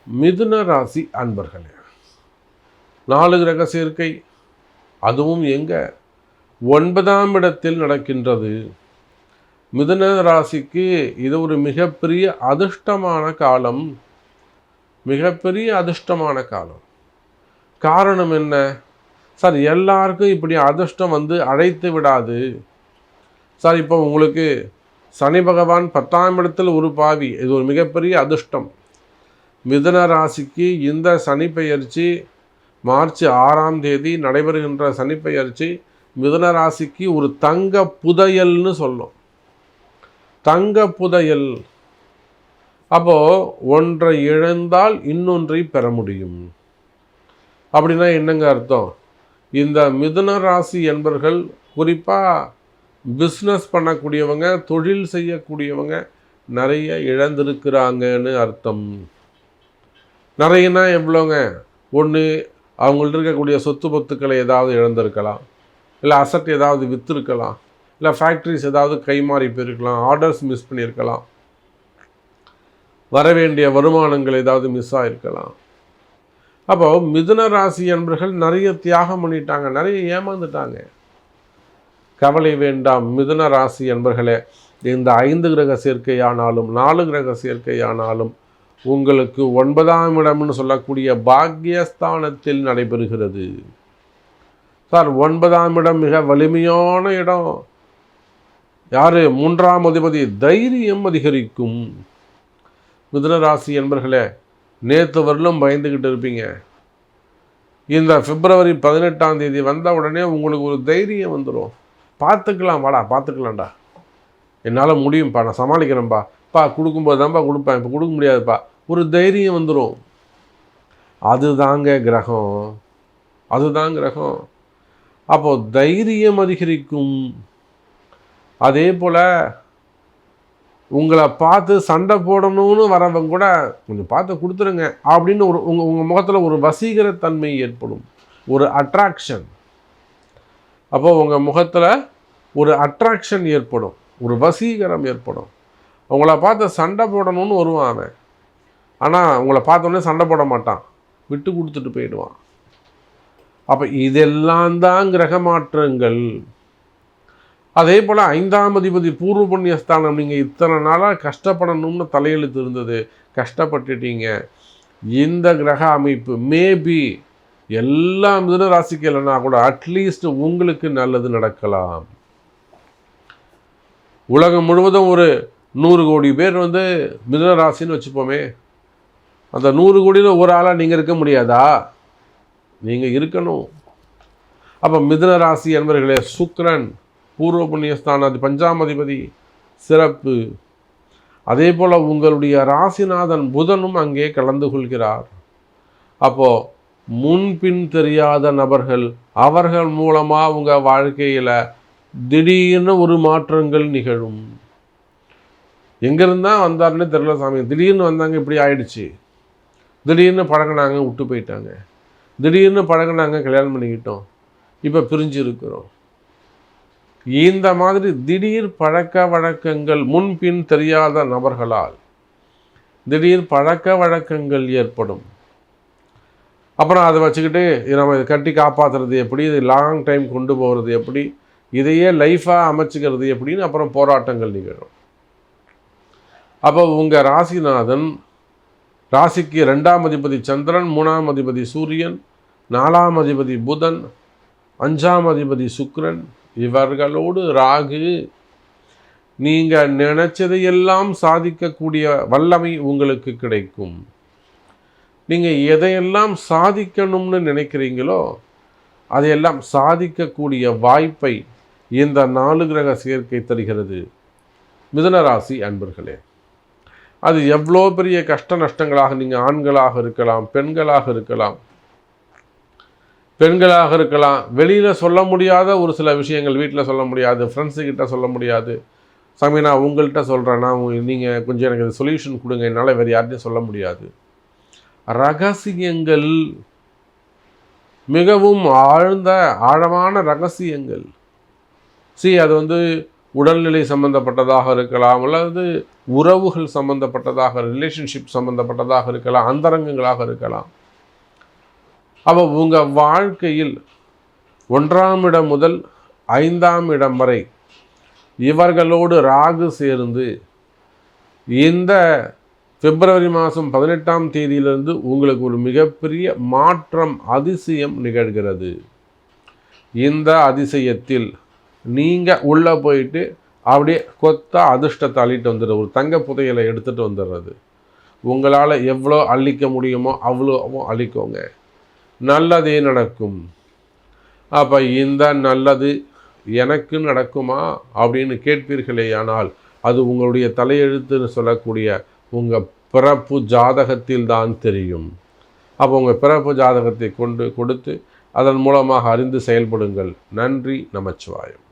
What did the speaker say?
மிதுன ராசி அன்பர்களே, 4 கிரக சேர்க்கை, அதுவும் எங்க 9ஆம் இடத்தில் நடக்கின்றது. மிதுன ராசிக்கு இது ஒரு மிகப்பெரிய அதிர்ஷ்டமான காலம். மிகப்பெரிய அதிர்ஷ்டமான காலம். காரணம் என்ன சார்? எல்லாருக்கும் இப்படி அதிர்ஷ்டம் வந்து அழைத்து விடாது சார். இப்போ உங்களுக்கு சனி பகவான் 10ஆம் இடத்தில் ஒரு பாவி, இது ஒரு மிகப்பெரிய அதிர்ஷ்டம். மிதுன ராசிக்கு இந்த சனி பெயர்ச்சி மார்ச் 6ஆம் தேதி நடைபெறுகின்ற சனி பெயர்ச்சி மிதுன ராசிக்கு ஒரு தங்க புதையல்னு சொல்லும். தங்க புதையல். அப்போது ஒன்றை இழந்தால் இன்னொன்றை பெற முடியும். அப்படின்னா என்னங்க அர்த்தம்? இந்த மிதுன ராசி என்பர்கள் குறிப்பாக பிஸ்னஸ் பண்ணக்கூடியவங்க, தொழில் செய்யக்கூடியவங்க நிறைய இழந்திருக்கிறாங்கன்னு அர்த்தம். நிறையனா எவ்வளோங்க? ஒன்று அவங்கள்ட்ட இருக்கக்கூடிய சொத்து பத்துக்களை ஏதாவது இழந்திருக்கலாம், இல்லை அசட் ஏதாவது விற்றுருக்கலாம், இல்லை ஃபேக்ட்ரிஸ் ஏதாவது கைமாறி போயிருக்கலாம், ஆர்டர்ஸ் மிஸ் பண்ணியிருக்கலாம், வர வேண்டிய வருமானங்கள் ஏதாவது மிஸ் ஆகிருக்கலாம். அப்போ மிதுன ராசி என்பர்கள் நிறைய தியாகம் பண்ணிட்டாங்க, நிறைய ஏமாந்துட்டாங்க. கவலை வேண்டாம் மிதுன ராசி என்பர்களே. இந்த 5 கிரக சேர்க்கையானாலும் 4 கிரக சேர்க்கையானாலும் உங்களுக்கு 9ஆம் இடம்னு சொல்லக்கூடிய பாக்யஸ்தானத்தில் நடைபெறுகிறது. சார் 9ஆம் இடம் மிக வலிமையான இடம். யார்? 3ஆம் அதிபதி. தைரியம் அதிகரிக்கும். மிதுன ராசி என்பர்களே, நேற்று வரலும் பயந்துக்கிட்டு இருப்பீங்க. இந்த பிப்ரவரி 18ஆம் தேதி வந்த உடனே உங்களுக்கு ஒரு தைரியம் வந்துடும். பார்த்துக்கலாம், வாடா பார்த்துக்கலாம்டா, என்னால் முடியும்ப்பா, நான் சமாளிக்கிறேன்ப்பா, கொடுக்கும்போது தான்ப்பா கொடுப்பேன், இப்போ கொடுக்க முடியாதுப்பா, ஒரு தைரியம் வந்துடும். அதுதாங்க கிரகம், அதுதான் கிரகம். அப்போது தைரியம் அதிகரிக்கும். அதே போல் உங்களை பார்த்து சண்டை போடணும்னு வரவங்க கூட கொஞ்சம் பார்த்து கொடுத்துருங்க அப்படின்னு உங்கள் முகத்தில் ஒரு வசீகரத்தன்மை ஏற்படும், ஒரு அட்ராக்ஷன். அப்போது உங்கள் முகத்தில் ஒரு அட்ராக்ஷன் ஏற்படும், ஒரு வசீகரம் ஏற்படும். உங்களை பார்த்து சண்டை போடணும்னு வருவான் அவன். ஆனால் உங்களை பார்த்தோன்னே சண்டை போட மாட்டான், விட்டு கொடுத்துட்டு போயிடுவான். அப்போ இதெல்லாம் தான் கிரக மாற்றங்கள். அதே போல் 5ஆம் அதிபதி பூர்வ புண்ணியஸ்தானம். நீங்கள் இத்தனை நாளாக கஷ்டப்படணும்னு தலையெழுத்து இருந்தது, கஷ்டப்பட்டுட்டீங்க. இந்த கிரக அமைப்பு மேபி எல்லா மிதுன ராசிக்கு இல்லைன்னா கூட அட்லீஸ்ட் உங்களுக்கு நல்லது நடக்கலாம். உலகம் முழுவதும் ஒரு 100 கோடி பேர் வந்து மிதுன ராசின்னு வச்சுப்போமே. அந்த 100 கோடியில் ஒரு ஆளாக நீங்கள் இருக்க முடியாதா? நீங்கள் இருக்கணும். அப்போ மிதுன ராசி என்பவர்களே, சுக்கிரன் பூர்வ புண்ணியஸ்தான 5ஆம் அதிபதி சிறப்பு. அதே போல் உங்களுடைய ராசிநாதன் புதனும் அங்கே கலந்து கொள்கிறார். அப்போது முன்பின் தெரியாத நபர்கள், அவர்கள் மூலமாக உங்கள் வாழ்க்கையில் திடீர்னு ஒரு மாற்றங்கள் நிகழும். எங்கேருந்தா வந்தாருன்னு தெரியல சாமி, திடீர்னு வந்தாங்க, இப்படி ஆயிடுச்சு. திடீர்னு பழகினாங்க, விட்டு போயிட்டாங்க. திடீர்னு பழகினாங்க, கல்யாணம் பண்ணிக்கிட்டோம், இப்போ பிரிஞ்சு இருக்கிறோம். இந்த மாதிரி திடீர் பழக்க வழக்கங்கள், முன்பின் தெரியாத நபர்களால் திடீர் பழக்க வழக்கங்கள் ஏற்படும். அப்புறம் அதை வச்சுக்கிட்டு நம்ம இதை கட்டி காப்பாற்றுறது எப்படி, இது லாங் டைம் கொண்டு போகிறது எப்படி, இதையே லைஃபாக அமைச்சிக்கிறது எப்படின்னு அப்புறம் போராட்டங்கள் நிகழும். அப்போ உங்கள் ராசிநாதன், ராசிக்கு 2ஆம் அதிபதி சந்திரன், 3ஆம் அதிபதி சூரியன், 4ஆம் அதிபதி புதன், 5ஆம் அதிபதி சுக்கிரன், இவர்களோடு ராகு. நீங்கள் நினைச்சதையெல்லாம் சாதிக்கக்கூடிய வல்லமை உங்களுக்கு கிடைக்கும். நீங்கள் எதையெல்லாம் சாதிக்கணும்னு நினைக்கிறீங்களோ அதையெல்லாம் சாதிக்கக்கூடிய வாய்ப்பை இந்த 4 கிரக சேர்க்கை தருகிறது. மிதுன ராசி அன்பர்களே, அது எவ்வளோ பெரிய கஷ்ட நஷ்டங்களாக, நீங்கள் ஆண்களாக இருக்கலாம், பெண்களாக இருக்கலாம், வெளியில் சொல்ல முடியாத ஒரு சில விஷயங்கள், வீட்டில் சொல்ல முடியாது, ஃப்ரெண்ட்ஸுக்கிட்ட சொல்ல முடியாது. சாமி நான் உங்கள்கிட்ட சொல்கிறேன்னா நீங்கள் கொஞ்சம் எனக்கு சொல்யூஷன் கொடுங்க, என்னால் வேறு யார்ட்டையும் சொல்ல முடியாது. ரகசியங்கள், மிகவும் ஆழ்ந்த ஆழமான ரகசியங்கள். அது வந்து உடல்நிலை சம்பந்தப்பட்டதாக இருக்கலாம், அல்லது உறவுகள் சம்பந்தப்பட்டதாக, ரிலேஷன்ஷிப் சம்பந்தப்பட்டதாக இருக்கலாம், அந்தரங்கங்களாக இருக்கலாம். அப்போ உங்கள் வாழ்க்கையில் 1ஆம் இடம் முதல் 5ஆம் இடம் வரை இவர்களோடு ராகு சேர்ந்து இந்த பிப்ரவரி மாதம் 18ஆம் தேதியிலிருந்து உங்களுக்கு ஒரு மிகப்பெரிய மாற்றம், அதிசயம் நிகழ்கிறது. இந்த அதிசயத்தில் நீங்கள் உள்ளே போயிட்டு அப்படியே கொத்தா அதிர்ஷ்டத்தை அள்ளிட்டு வந்துடுற, ஒரு தங்க புதையலை எடுத்துகிட்டு வந்துடுறது. உங்களால் எவ்வளோ அள்ளிக்க முடியுமோ அவ்வளோ அள்ளிக்கோங்க, நல்லதே நடக்கும். அப்போ இந்த நல்லது எனக்கு நடக்குமா அப்படின்னு கேட்பீர்களேயானால், அது உங்களுடைய தலையெழுத்துன்னு சொல்லக்கூடிய உங்கள் பிறப்பு ஜாதகத்தில் தான் தெரியும். அப்போ உங்கள் பிறப்பு ஜாதகத்தை கொடுத்து அதன் மூலமாக அறிந்து செயல்படுங்கள். நன்றி. நமச்சிவாயம்.